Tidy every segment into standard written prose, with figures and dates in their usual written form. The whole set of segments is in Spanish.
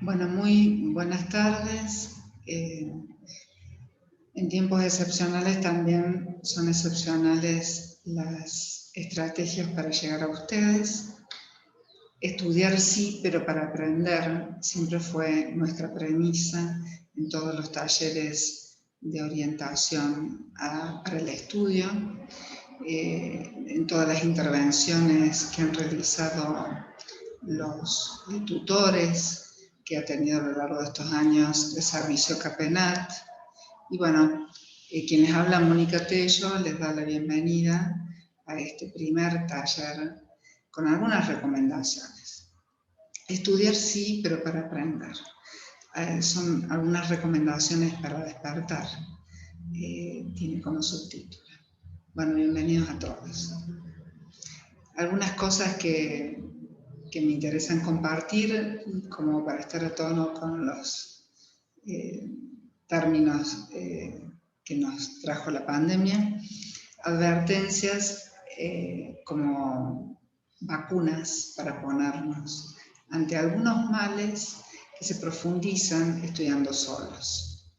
Bueno, muy buenas tardes. En tiempos excepcionales también son excepcionales las estrategias para llegar a ustedes. Estudiar sí, pero para aprender siempre fue nuestra premisa en todos los talleres de orientación para el estudio, en todas las intervenciones que han realizado los tutores que ha tenido a lo largo de estos años de servicio CAPENAT. Y bueno, quien les habla, Mónica Tello, les da la bienvenida a este primer taller con algunas recomendaciones. Estudiar sí, pero para aprender. Son algunas recomendaciones para despertar. Tiene como subtítulo. Bueno, bienvenidos a todos. Algunas cosas que me interesan compartir, como para estar a tono con los términos que nos trajo la pandemia. Advertencias como vacunas para ponernos ante algunos males que se profundizan estudiando solos.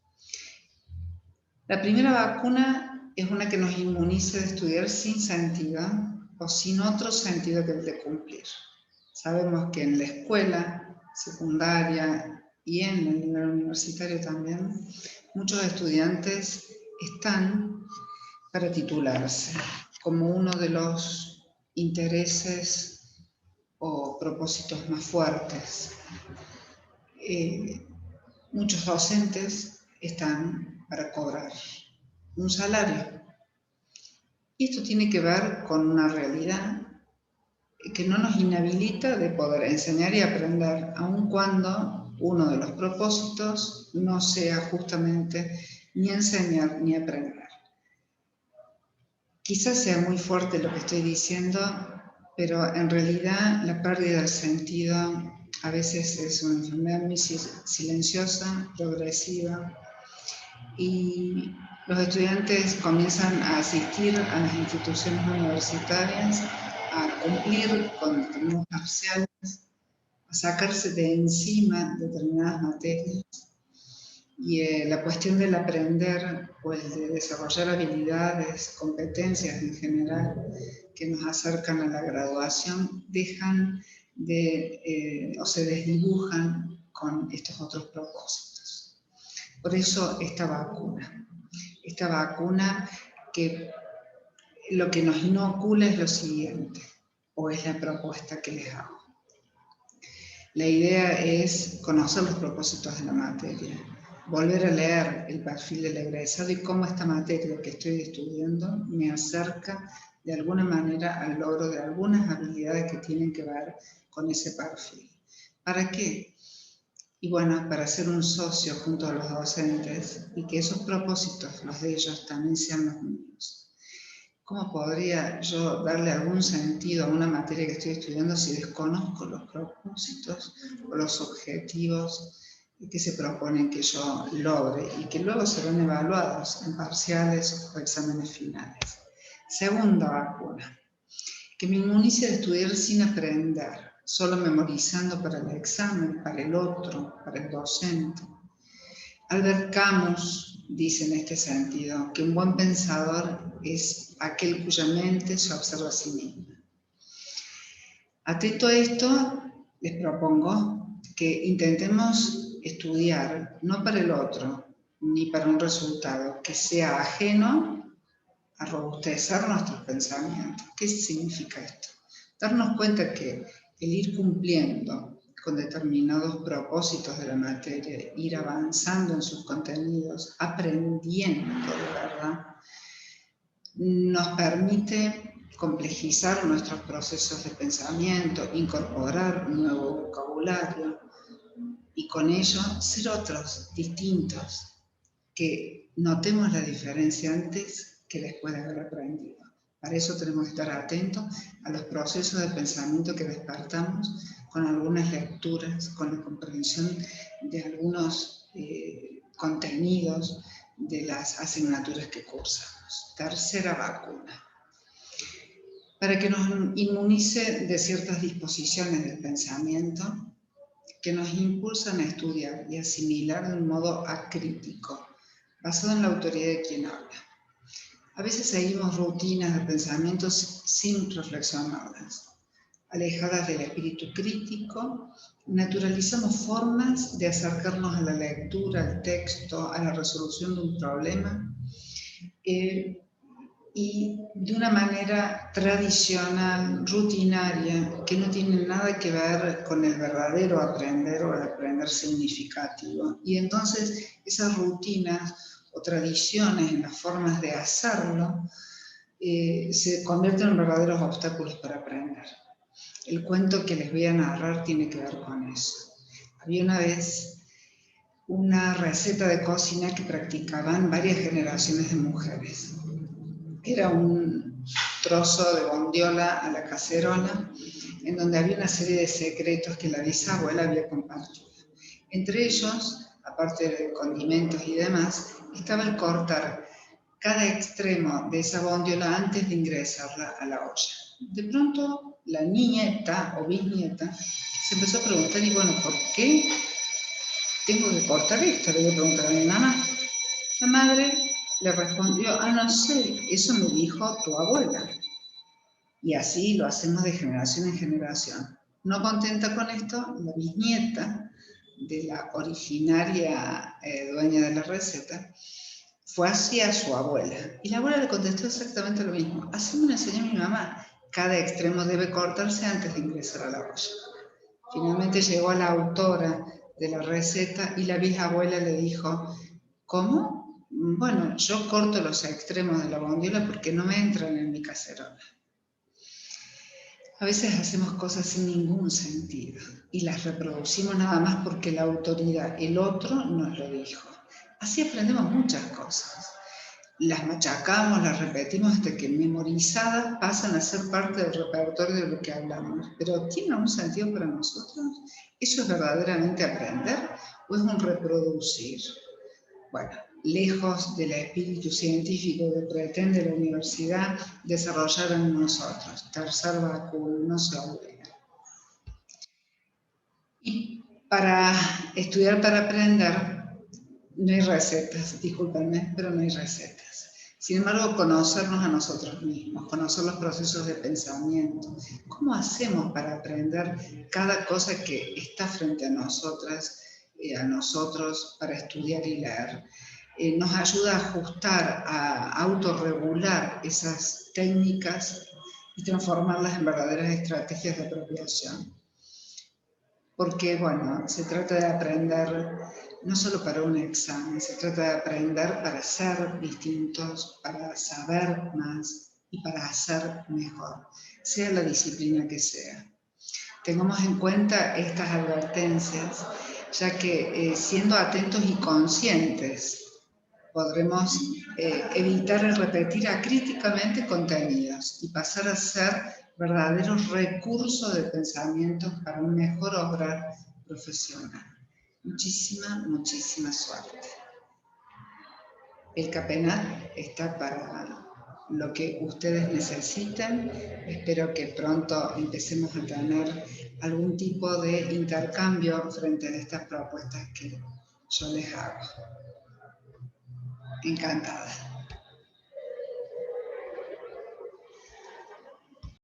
La primera vacuna es una que nos inmunice de estudiar sin sentido o sin otro sentido que el de cumplir. Sabemos que en la escuela secundaria y en el nivel universitario también, muchos estudiantes están para titularse como uno de los intereses o propósitos más fuertes. Muchos docentes están para cobrar un salario. Y esto tiene que ver con una realidad que no nos inhabilita de poder enseñar y aprender, aun cuando uno de los propósitos no sea justamente ni enseñar ni aprender. Quizás sea muy fuerte lo que estoy diciendo, pero en realidad la pérdida del sentido a veces es una enfermedad muy silenciosa, progresiva, y los estudiantes comienzan a asistir a las instituciones universitarias, a cumplir con determinados parciales, a sacarse de encima determinadas materias. Y la cuestión del aprender o el de desarrollar habilidades, competencias en general que nos acercan a la graduación, dejan de, o se desdibujan con estos otros propósitos. Por eso esta vacuna que lo que nos inocula es lo siguiente, o es la propuesta que les hago. La idea es conocer los propósitos de la materia, volver a leer el perfil del egresado y cómo esta materia que estoy estudiando me acerca de alguna manera al logro de algunas habilidades que tienen que ver con ese perfil. ¿Para qué? Y bueno, para ser un socio junto a los docentes y que esos propósitos, los de ellos, también sean los míos. ¿Cómo podría yo darle algún sentido a una materia que estoy estudiando si desconozco los propósitos o los objetivos que se proponen que yo logre y que luego serán evaluados en parciales o exámenes finales? Segunda vacuna, que me inmunice de estudiar sin aprender, solo memorizando para el examen, para el otro, para el docente. Albert Camus dice en este sentido que un buen pensador es aquel cuya mente se observa a sí misma. Atento a esto, les propongo que intentemos estudiar no para el otro, ni para un resultado que sea ajeno a robustecer nuestros pensamientos. ¿Qué significa esto? Darnos cuenta que el ir cumpliendo con determinados propósitos de la materia, ir avanzando en sus contenidos, aprendiendo de verdad, nos permite complejizar nuestros procesos de pensamiento, incorporar un nuevo vocabulario y con ello ser otros, distintos, que notemos la diferencia antes que después de haber aprendido. Para eso tenemos que estar atentos a los procesos de pensamiento que despertamos con algunas lecturas, con la comprensión de algunos contenidos de las asignaturas que cursamos. Tercera vacuna. Para que nos inmunice de ciertas disposiciones del pensamiento que nos impulsan a estudiar y asimilar de un modo acrítico, basado en la autoridad de quien habla. A veces seguimos rutinas de pensamientos sin reflexionarlas. Alejadas del espíritu crítico, naturalizamos formas de acercarnos a la lectura, al texto, a la resolución de un problema, y de una manera tradicional, rutinaria, que no tiene nada que ver con el verdadero aprender o el aprender significativo. Y entonces esas rutinas o tradiciones en las formas de hacerlo se convierten en verdaderos obstáculos para aprender. El cuento que les voy a narrar tiene que ver con eso. Había una vez una receta de cocina que practicaban varias generaciones de mujeres. Era un trozo de bondiola a la cacerola, en donde había una serie de secretos que la bisabuela había compartido. Entre ellos, aparte de condimentos y demás, estaba el cortar cada extremo de esa bondiola antes de ingresarla a la olla. De pronto, la nieta o bisnieta se empezó a preguntar, y bueno, ¿por qué tengo que cortar esto? Le voy a preguntar a mi mamá. La madre le respondió, no sé, eso me dijo tu abuela. Y así lo hacemos de generación en generación. No contenta con esto, la bisnieta de la originaria dueña de la receta fue hacia su abuela. Y la abuela le contestó exactamente lo mismo. Así me lo enseñó mi mamá. Cada extremo debe cortarse antes de ingresar a la olla. Finalmente llegó a la autora de la receta y la bisabuela le dijo, ¿cómo? Bueno, yo corto los extremos de la bondiola porque no me entran en mi cacerola. A veces hacemos cosas sin ningún sentido y las reproducimos nada más porque la autoridad, el otro, nos lo dijo. Así aprendemos muchas cosas. Las machacamos, las repetimos hasta que memorizadas pasan a ser parte del repertorio de lo que hablamos. ¿Pero tiene un sentido para nosotros? ¿Eso es verdaderamente aprender o es un reproducir? Bueno, lejos del espíritu científico que pretende la universidad desarrollar en nosotros. Tercer báculo, no se olviden. Y para estudiar, para aprender, no hay recetas, discúlpenme, pero no hay recetas. Sin embargo, conocernos a nosotros mismos, conocer los procesos de pensamiento. ¿Cómo hacemos para aprender cada cosa que está frente a nosotras, a nosotros, para estudiar y leer? Nos ayuda a ajustar, a autorregular esas técnicas y transformarlas en verdaderas estrategias de apropiación. Porque, bueno, se trata de aprender no solo para un examen, se trata de aprender para ser distintos, para saber más y para hacer mejor, sea la disciplina que sea. Tengamos en cuenta estas advertencias, ya que siendo atentos y conscientes, podremos evitar el repetir acríticamente contenidos y pasar a ser verdaderos recursos de pensamiento para un mejor obrar profesional. Muchísima, muchísima suerte. El CAPENAT está para lo que ustedes necesiten. Espero que pronto empecemos a tener algún tipo de intercambio frente a estas propuestas que yo les hago. Encantada.